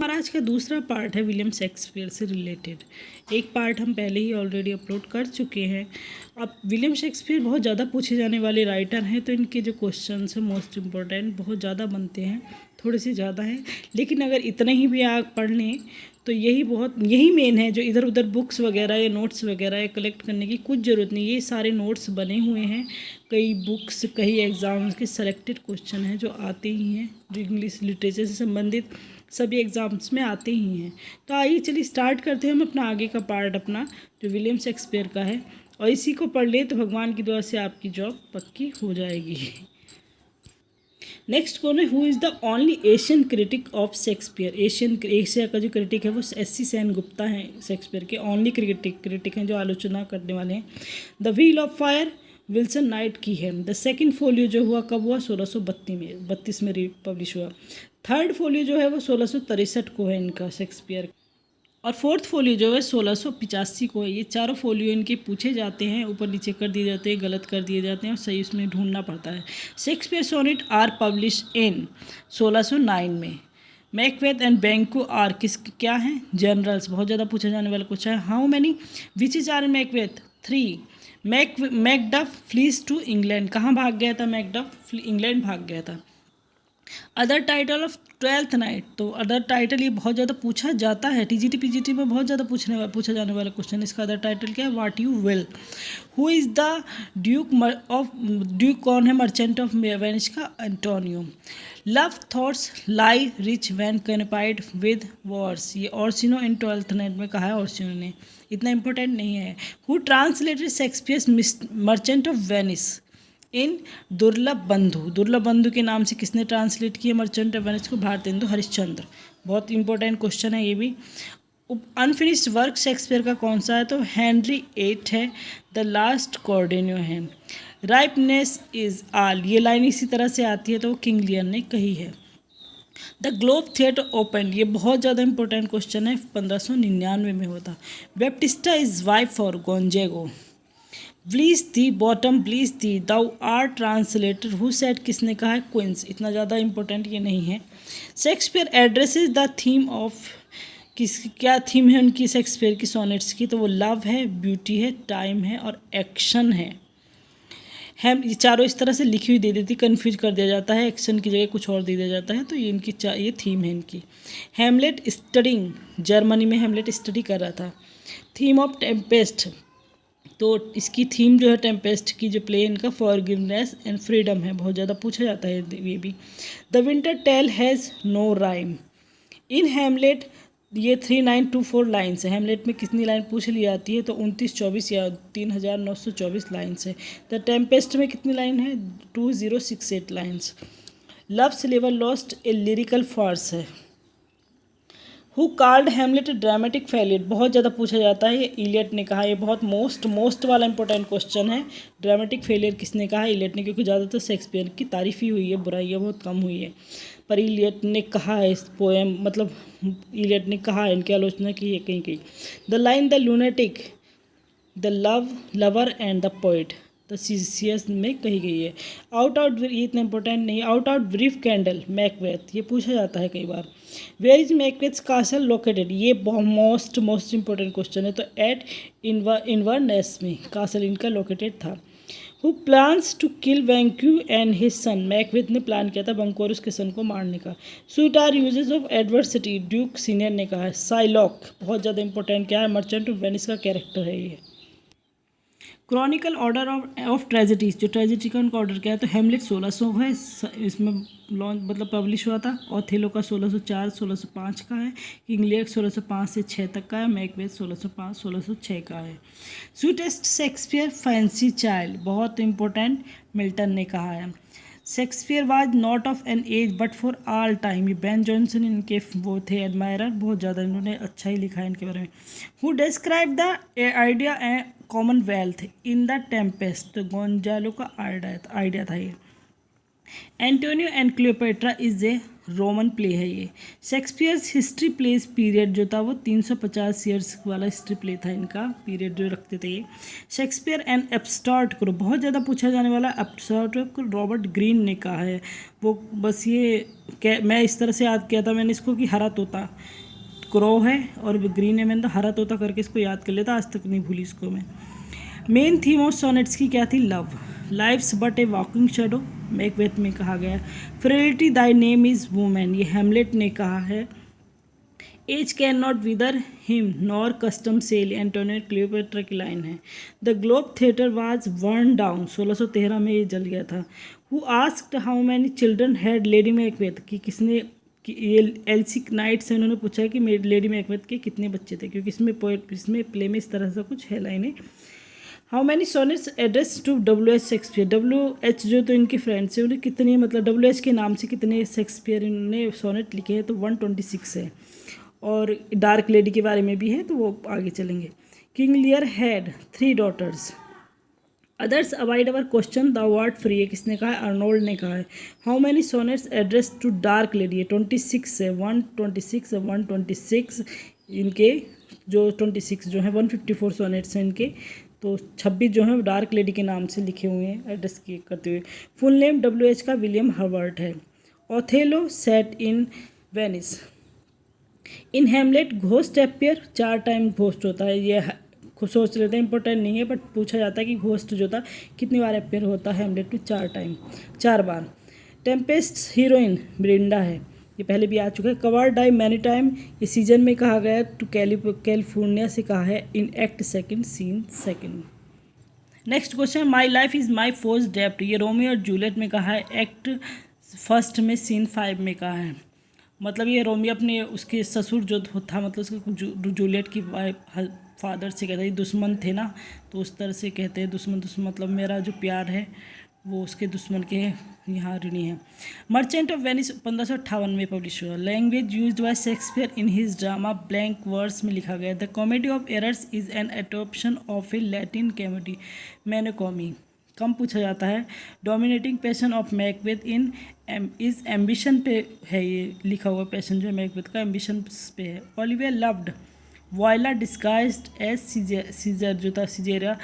हमारा आज का दूसरा पार्ट है विलियम शेक्सपियर से रिलेटेड। एक पार्ट हम पहले ही ऑलरेडी अपलोड कर चुके हैं। अब विलियम शेक्सपियर बहुत ज़्यादा पूछे जाने वाले राइटर हैं, तो इनके जो क्वेश्चंस हैं मोस्ट इम्पोर्टेंट बहुत ज़्यादा बनते हैं, थोड़े से ज़्यादा हैं। लेकिन अगर इतने ही भी आप पढ़ लें तो यही मेन है। जो इधर उधर बुक्स वगैरह या नोट्स वगैरह या कलेक्ट करने की कुछ ज़रूरत नहीं। ये सारे नोट्स बने हुए हैं, कई बुक्स कई एग्ज़ाम्स के सेलेक्टेड क्वेश्चन हैं जो आते ही हैं, जो इंग्लिश लिटरेचर से संबंधित सभी एग्ज़ाम्स में आते ही हैं। तो आइए चलिए स्टार्ट करते हैं हम अपना आगे का पार्ट, अपना जो विलियम शेक्सपियर का है। और इसी को पढ़ ले तो भगवान की दुआ से आपकी जॉब पक्की हो जाएगी। नेक्स्ट कौन है? Who is the only Asian critic of Shakespeare? Asia का जो क्रिटिक है वो एस.सी. सेनगुप्ता हैं। शेक्सपियर के ओनली क्रिटिक हैं जो आलोचना करने वाले हैं। The wheel of fire Wilson night की है। द सेकंड फोलियो जो हुआ कब हुआ? 1632 में पब्लिश हुआ। थर्ड फोलियो जो है वो 1663 को है इनका शेक्सपियर। और फोर्थ फोलियो जो है 1685 को है। ये चारों फोलियो इनके पूछे जाते हैं, ऊपर नीचे कर दिए जाते हैं, गलत कर दिए जाते हैं और सही उसमें ढूंढना पड़ता है। Shakespeare sonnet are publish in 1609 में। मैकबेथ एंड बैंक्वेट आर क्या हैं? जनरल्स। बहुत ज़्यादा पूछा जाने वाला कुछ है। How many witches are in Macbeth? 3। Macduff flees to England. कहाँ भाग गया था मैकडफ? इंग्लैंड भाग गया था। Other title of twelfth night. तो अदर टाइटल ये बहुत ज़्यादा पूछा जाता है, टीजीटी पीजीटी में बहुत ज़्यादा पूछा जाने वाला क्वेश्चन। इसका अदर टाइटल क्या है? What you will. Who is the duke कौन है? मर्चेंट ऑफ वेनिस का Antonio. Love thoughts lie rich when canopied with bowers. ये ऑर्सिनो इन ट्वेल्थ नाइट में कहा है ऑर्सिनो ने, इतना इंपॉर्टेंट नहीं है। Who translated Shakespeare's Merchant of Venice in Durlabh Bandhu के नाम से किसने ट्रांसलेट किया मर्चेंट ऑफ वेनिस को? भारतेंदु हरिश्चंद्र। बहुत इंपॉर्टेंट क्वेश्चन है ये भी। अनफिनिश्ड वर्क शेक्सपियर का कौन सा है? तो हेनरी 8 है। द लास्ट कॉर्डेनियो है। राइपनेस इज आल, ये लाइन इसी तरह से आती है तो वो किंग लियर ने कही है। द ग्लोब थिएटर ओपन, ये बहुत ज़्यादा इंपॉर्टेंट क्वेश्चन है, 1599 में होता। Baptista is wife for Gonzago. Bless thee bottom bless thee thou art translator who said, किसने कहा है? क्विंस। इतना ज़्यादा इंपॉर्टेंट ये नहीं है। Shakespeare addresses the theme of, क्या थीम है उनकी शेक्सपियर की सोनेट्स की? तो वो लव है, ब्यूटी है, टाइम है और एक्शन है। ये चारों इस तरह से लिखी हुई दे देती, कन्फ्यूज कर दिया जाता है, एक्शन की जगह कुछ और दे दिया जाता है। तो ये इनकी ये थीम है इनकी। हेमलेट स्टडिंग, जर्मनी में हेमलेट स्टडी कर रहा था। थीम ऑफ टेम्पेस्ट, तो इसकी थीम जो है टेम्पेस्ट की जो प्ले इनका फॉरगिवनेस एंड फ्रीडम है। बहुत ज़्यादा पूछा जाता है ये भी। The Winter Tale has no rhyme. In Hamlet, ये 3924 लाइन्स है। हेमलेट में कितनी लाइन पूछ ली जाती है? तो 2924 या 3924 लाइन्स है। द टेम्पेस्ट में कितनी लाइन है? 2068 लाइन्स। लव स्लेवर लॉस्ट ए लिरिकल फार्स है। Who called Hamlet dramatic failure, बहुत ज़्यादा पूछा जाता है, ये इलियट ने कहा। ये बहुत मोस्ट वाला इंपॉर्टेंट क्वेश्चन है। ड्रामेटिक फेलियर किसने कहा? इलियट ने, क्योंकि ज़्यादातर शेक्सपियर की तारीफ ही हुई है, बुराइयाँ बहुत कम हुई है। पर इलियट ने कहा है इस पोएम, मतलब इलियट ने कहा है, इनकी आलोचना की है कहीं। The line the lunatic the lover and the poet, the Theseus में कही गई है। ये इतना इंपॉर्टेंट नहीं। आउट ब्रीफ कैंडल, मैकबेथ, ये पूछा जाता है कई बार। Where is Macbeth castle located, ये मोस्ट इंपॉर्टेंट क्वेश्चन है। तो एट इन्वर्नेस में कासल इनका लोकेटेड था। Who plans to kill Banquo and his son, Macbeth ने प्लान किया था बंको और उसके सन को मारने का। Sweet are uses of adversity, Duke Senior ने कहा है। साइलॉक, बहुत ज़्यादा इंपॉर्टेंट क्या है? मर्चेंट ऑफ वेनिस का कैरेक्टर है ये। क्रॉनिकल ऑर्डर ऑफ ट्रेजिडीज, जो ट्रेजिडी का उनका ऑर्डर क्या है? तो हेमलेट 1600 है, इसमें लॉन्च मतलब पब्लिश हुआ था। ऑथेलो का 1604-1605 का है। किंग लियर 1605 से 6 तक का है। मैकबेथ 1605-1606 का है। स्वीटेस्ट शेक्सपियर फैंसी चाइल्ड, बहुत इंपॉर्टेंट, मिल्टन ने कहा है। Shakespeare was not of an age but for all time, ये बेन जॉनसन इनके वो थे एडमायरर, बहुत ज़्यादा इन्होंने अच्छा ही लिखा है इनके बारे में। Who describe the idea and Commonwealth in the Tempest, तो गोंजालो का आइडिया था ये। Antonio and Cleopatra is a Roman play है ये। शेक्सपियर्स हिस्ट्री प्लेस पीरियड जो था वो 350 ईयर्स वाला हिस्ट्री प्ले था, इनका पीरियड जो रखते थे ये। शेक्सपियर एंड एब्स्ट्रैक्ट करो, बहुत ज़्यादा पूछा जाने वाला एब्स्ट्रैक्ट को रॉबर्ट ग्रीन ने कहा है। वो बस ये मैं इस तरह से याद किया था मैंने इसको कि हरा तोता, क्रो है और ग्रीन है, मैंने तो हरा तोता करके इसको याद कर लेता, आज तक नहीं भूली इसको मैं। मेन थीम ऑफ सोनेट्स की क्या थी? Love. Life's but a walking shadow, Macbeth में कहा गया। Frailty thy name is women, ये हैमलेट ने कहा है। Age cannot wither him nor custom stale, Antonio Cleopatra की लाइन है। The Globe theatre was burn down, 1613 में ये जल गया था। Who asked how many children had Lady Macbeth, कि किसने कि ये एल्सी नाइट से उन्होंने पूछा कि मेरी लेडी मैकबेथ के कितने बच्चे थे, क्योंकि इसमें प्ले में इस तरह से कुछ है लाइनें। How many sonnets address to W H Shakespeare, W H जो तो इनके फ्रेंड्स हैं, उन्हें कितने मतलब डब्ल्यू एच के नाम से कितने शेक्सपियर ने सोनेट लिखे हैं, तो 126 है। और डार्क लेडी के बारे में भी है, तो वो आगे चलेंगे। King Lear had 3 daughters. Others avoid our question the word free है, किसने कहा है? अर्नोल्ड ने कहा है। How many sonnets address to dark lady है, 26 है, 126 है, 126 इनके जो 26 जो है 154 सोनेट्स हैं इनके, तो 26 जो है डार्क लेडी के नाम से लिखे हुए हैं एड्रेस किए करते हुए। फुल नेम डब्ल्यू एच का विलियम हर्बर्ट है। ओथेलो सेट इन वेनिस। इन Hamlet ghost appear, 4 time ghost होता है, ये सोच लेते हैं इंपॉर्टेंट नहीं है, बट पूछा जाता है कि घोस्ट जो था कितनी बार अपेयर होता है हैमलेट में? 4 बार। टेम्पेस्ट हीरोइन ब्रिंडा है, ये पहले भी आ चुका है। कवर डाई मैनी टाइम, ये सीजन में कहा गया है। टू कैलिफोर्निया से कहा है in act second scene second. Next question, my life is my foe's डेप्ट, ये रोमियो और जूलियट में कहा है, एक्ट फर्स्ट में सीन 5 में कहा है। मतलब ये रोमियो अपने उसके ससुर जो था, मतलब उसके जूलियट की वाइफ फादर से कहते हैं दुश्मन थे ना, तो उस तरह से कहते हैं दुश्मन मतलब मेरा जो प्यार है वो उसके दुश्मन के यहाँ ऋणी है। मर्चेंट ऑफ वेनिस 1558 में पब्लिश हुआ। Language used by Shakespeare in his drama blank verse में लिखा गया। The Comedy of Errors is an adoption of a Latin comedy Menaechmi, कम पूछा जाता है। Dominating passion of Macbeth in is ambition पे है, ये लिखा हुआ पैशन जो है मैकबेथ का एम्बिशन पे है। Olivia loved Viola disguised as Caesar जो था सीजेरिया,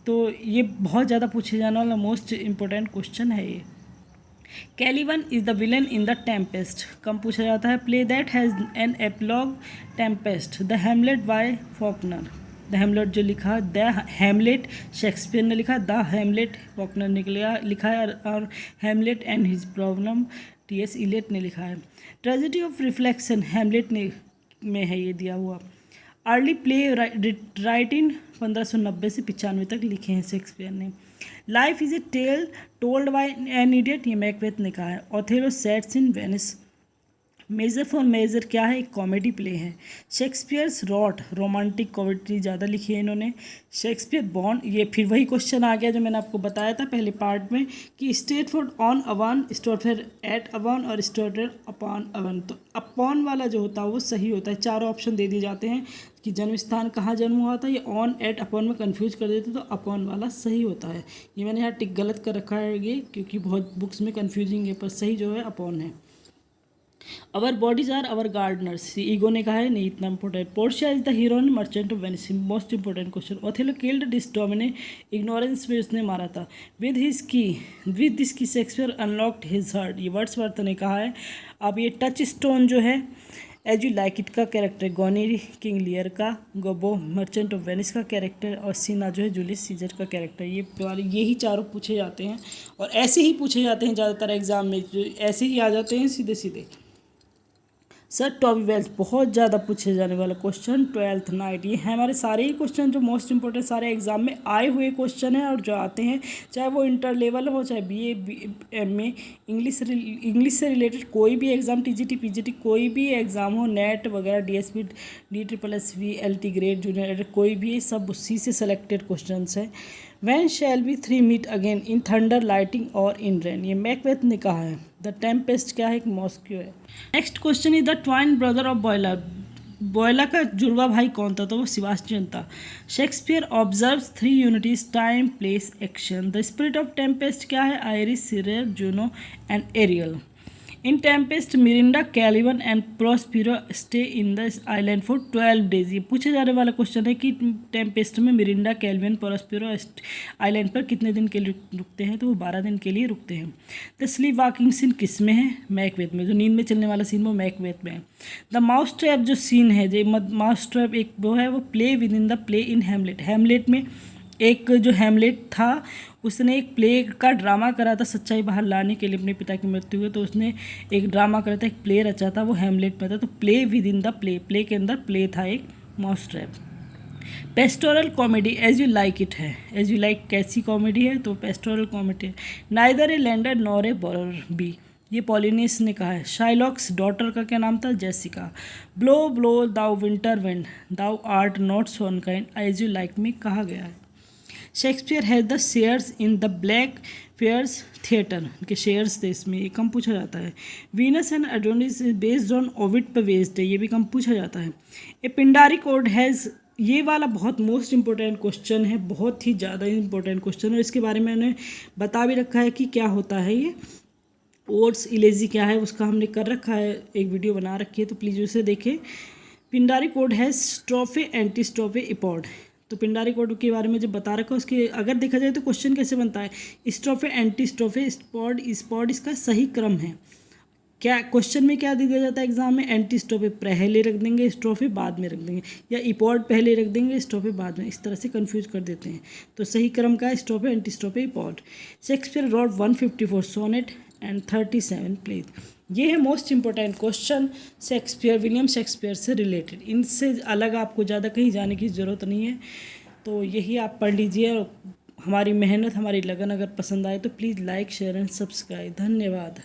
तो ये बहुत ज़्यादा पूछे जाने वाला मोस्ट इंपॉर्टेंट क्वेश्चन है ये। Caliban is the villain in the Tempest, कम पूछा जाता है। Play that has an epilogue Tempest. The Hamlet by Faulkner, the Hamlet जो लिखा, द हैमलेट शेक्सपियर ने लिखा, द हैमलेट फॉकनर ने लिखा है, और Hamlet and his problem T S. Eliot ने लिखा है। ट्रेजेडी ऑफ रिफ्लेक्शन हैमलेट ने में है ये दिया हुआ। अर्ली प्ले राइटिंग 1590 से 95 तक लिखे हैं शेक्सपियर ने। Life is a tale told by an idiot, ये मैकबेथ ने कहा है। Othello sets in Venice. Measure for measure क्या है? एक कॉमेडी प्ले है। शेक्सपियर्स रॉट रोमांटिक कॉमेडी ज़्यादा लिखी है इन्होंने। शेक्सपियर बॉर्न, ये फिर वही क्वेश्चन आ गया जो मैंने आपको बताया था पहले पार्ट में कि Stratford on Avon, Stratford at Avon और स्टोर अपॉन अवन। तो अपॉन वाला जो होता है वो सही होता है। 4 ऑप्शन दे दिए जाते हैं कि जन्म स्थान कहाँ जन्म हुआ था, ये ऑन एट अपॉन में कंफ्यूज कर देते तो अपॉन वाला सही होता है। ये मैंने यहाँ टिक गलत कर रखा है ये, क्योंकि बहुत बुक्स में कन्फ्यूजिंग है, पर सही जो है अपॉन है। Our bodies are our gardeners, Iago ने कहा है, नहीं इतना important. Portia is the heroine merchant of Venice, most important question. Othello killed Desdemona, ignorance में उसने मारा था। With this key Shakespeare unlocked his heart, ये वर्ड्सवर्थ ने कहा है। अब ये टच स्टोन जो है एज यू लाइक इट का कैरेक्टर गोनी किंग लियर का, गोबो मर्चेंट ऑफ वेनिस का कैरेक्टर, और सीना जो है जूलियस सीजर का कैरेक्टर। यही चारों पूछे जाते हैं, और ऐसे ही पूछे जाते हैं ज़्यादातर एग्जाम में, ऐसे ही आ जाते हैं सीधे सीधे। सर टॉबी वेल्स, बहुत ज़्यादा पूछे जाने वाला क्वेश्चन। 12th नाइट, ये है हमारे सारे ही क्वेश्चन जो मोस्ट इंपॉर्टेंट सारे एग्जाम में आए हुए क्वेश्चन हैं और जो आते हैं, चाहे वो इंटर लेवल हो, चाहे BA MA, इंग्लिश से रिलेटेड कोई भी एग्ज़ाम, TGT PGT कोई भी एग्ज़ाम हो, नेट वगैरह, DSP DSSV LT grade junior, कोई भी, सब उसी से सेलेक्टेड क्वेश्चन है। When shall we three meet again in thunder, lightning और in rain, ये मैकबेथ ने कहा है। द टेम्पेस्ट क्या है? एक मॉस्क्यू है। Next question is the twin brother of Viola, Viola का जुड़वा भाई कौन था? तो वो सेबास्टियन था। Shakespeare observes 3 unities time place action. The spirit of Tempest क्या है? Iris, Ceres, Juno and Ariel. In Tempest Miranda Caliban and Prospero stay in the island for 12 days. ये पूछा जाने वाला क्वेश्चन है कि टेम्पेस्ट में मिरिंडा कैलिवन प्रोस्पिरो आइलैंड पर कितने दिन के लिए रुकते हैं, तो वो 12 दिन के लिए रुकते हैं। द स्लीप वॉकिंग सीन किस में है, मैकबेथ में। जो नींद में चलने वाला सीन वो मैकबेथ में है। द माउस ट्रैप जो सीन है, जो माउस ट्रैप एक वो है, वो play within the play in Hamlet. Hamlet में एक जो हैमलेट था उसने एक प्ले का ड्रामा करा था सच्चाई बाहर लाने के लिए अपने पिता की मृत्यु हुई, तो उसने एक ड्रामा करा था, एक प्ले रचा था, वो हैमलेट में था। तो play within the play, play के अंदर प्ले था एक mousetrap. Pastoral comedy as you like it है, एज यू लाइक कैसी कॉमेडी है, तो पेस्टोरल कॉमेडी है। Neither a lender nor a borrower be, ये पॉलिनियस ने कहा है। शाइलॉक्स डॉटर का क्या नाम था, Jessica. Blow blow thou winter wind thou art not so unkind as you like me कहा गया है। Shakespeare has the shares in the Blackfriars theatre, के शेयर्स थे इसमें, ये कम पूछा जाता है। Venus and Adonis based on Ovid पर बेस्ड है, ये भी कम पूछा जाता है। ए पिंडारी कोड हैज़, ये वाला बहुत मोस्ट इंपॉर्टेंट क्वेश्चन है, बहुत ही ज़्यादा इंपॉर्टेंट क्वेश्चन है। इसके बारे में मैंने बता भी रखा है कि क्या होता है ये ओट्स इलेजी क्या है, उसका हमने कर रखा है, एक वीडियो बना रखी है, तो प्लीज़ उसे देखें। पिंडारी कोड है स्ट्रोफे एंटी स्ट्रोफे इपॉड, तो पिंडारी कोड के बारे में जब बता रखा है उसके अगर देखा जाए तो क्वेश्चन कैसे बनता है, स्ट्रोफे एंटी स्ट्रोफे स्पॉड स्पॉड इसका सही क्रम है। क्या क्वेश्चन में क्या दे दिया जाता है एग्जाम में, एंटी स्ट्रोफे पहले रख देंगे, स्ट्रोफे बाद में रख देंगे, या इपॉड पहले रख देंगे, स्ट्रोफे बाद में, इस तरह से कंफ्यूज कर देते हैं। तो सही क्रम का है strophe antistrophe epode. Shakespeare wrote 154 sonnet and 37 plays. ये है most important question Shakespeare, William Shakespeare से रिलेटेड। इनसे अलग आपको ज़्यादा कहीं जाने की ज़रूरत नहीं है, तो यही आप पढ़ लीजिए। और हमारी मेहनत, हमारी लगन अगर पसंद आए तो please like share and subscribe. धन्यवाद।